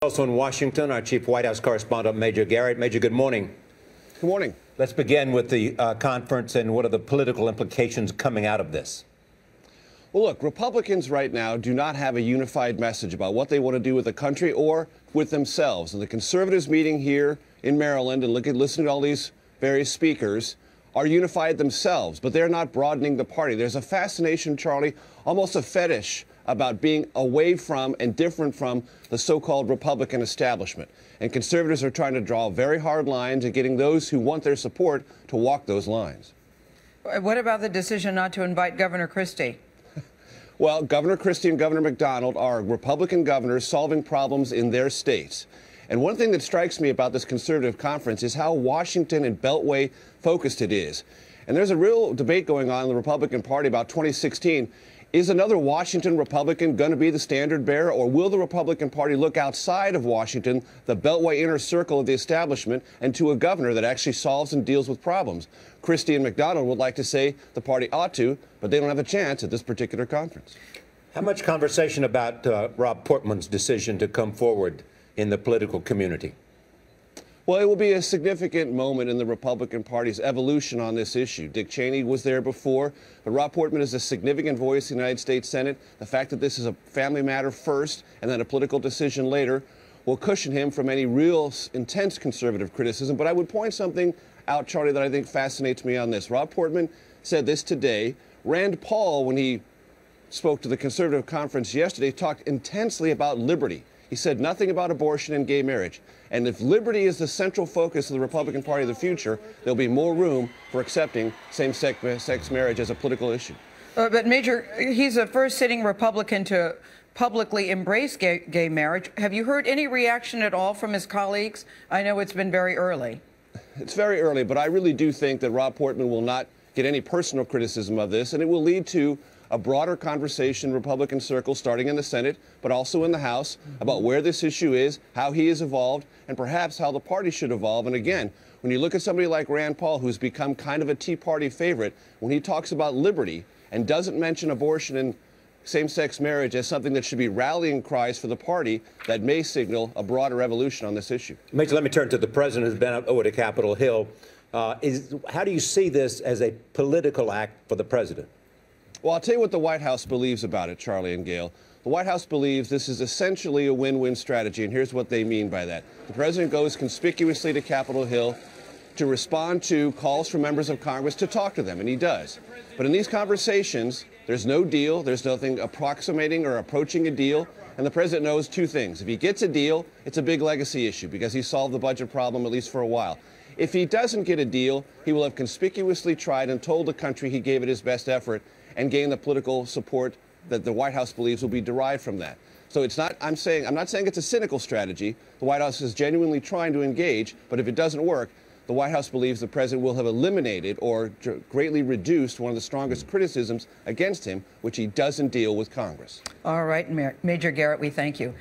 Also in Washington, our chief White House correspondent, Major Garrett. Major, good morning. Good morning. Let's begin with the conference and what are the political implications coming out of this? Well, look, Republicans right now do not have a unified message about what they want to do with the country or with themselves. And the conservatives meeting here in Maryland and listening to all these various speakers are unified themselves, but they're not broadening the party. There's a fascination, Charlie, almost a fetish about being away from and different from the so-called Republican establishment. And conservatives are trying to draw very hard lines and getting those who want their support to walk those lines. What about the decision not to invite Governor Christie? Well, Governor Christie and Governor McDonald are Republican governors solving problems in their states. And one thing that strikes me about this conservative conference is how Washington and Beltway focused it is. And there's a real debate going on in the Republican Party about 2016. Is another Washington Republican going to be the standard bearer, or will the Republican Party look outside of Washington, the Beltway inner circle of the establishment, and to a governor that actually solves and deals with problems? Christie and McDonald would like to say the party ought to, but they don't have a chance at this particular conference. How much conversation about Rob Portman's decision to come forward in the political community? Well, it will be a significant moment in the Republican Party's evolution on this issue. Dick Cheney was there before, but Rob Portman is a significant voice in the United States Senate. The fact that this is a family matter first and then a political decision later will cushion him from any real intense conservative criticism. But I would point something out, Charlie, that I think fascinates me on this. Rob Portman said this today. Rand Paul, when he spoke to the conservative conference yesterday, talked intensely about liberty. He said nothing about abortion and gay marriage. And if liberty is the central focus of the Republican Party of the future, there'll be more room for accepting same-sex marriage as a political issue. But Major, he's the first sitting Republican to publicly embrace gay marriage. Have you heard any reaction at all from his colleagues? I know it's been very early. It's very early, but I really do think that Rob Portman will not get any personal criticism of this, and it will lead to a broader conversation in Republican circles, starting in the Senate, but also in the House, about where this issue is, how he has evolved, and perhaps how the party should evolve. And again, when you look at somebody like Rand Paul, who's become kind of a Tea Party favorite, when he talks about liberty and doesn't mention abortion and same-sex marriage as something that should be rallying cries for the party, that may signal a broader evolution on this issue. Major, let me turn to the president who's been over to Capitol Hill. How do you see this as a political act for the president? Well, I'll tell you what the White House believes about it, Charlie and Gail. The White House believes this is essentially a win-win strategy, and here's what they mean by that. The president goes conspicuously to Capitol Hill to respond to calls from members of Congress to talk to them, and he does. But in these conversations, there's no deal, there's nothing approximating or approaching a deal, and the president knows two things. If he gets a deal, it's a big legacy issue because he solved the budget problem at least for a while. If he doesn't get a deal, he will have conspicuously tried and told the country he gave it his best effort and gain the political support that the White House believes will be derived from that. So it's not, I'm not saying it's a cynical strategy. The White House is genuinely trying to engage, but if it doesn't work, the White House believes the president will have eliminated or greatly reduced one of the strongest criticisms against him, which he doesn't deal with Congress. All right, Major Garrett, we thank you.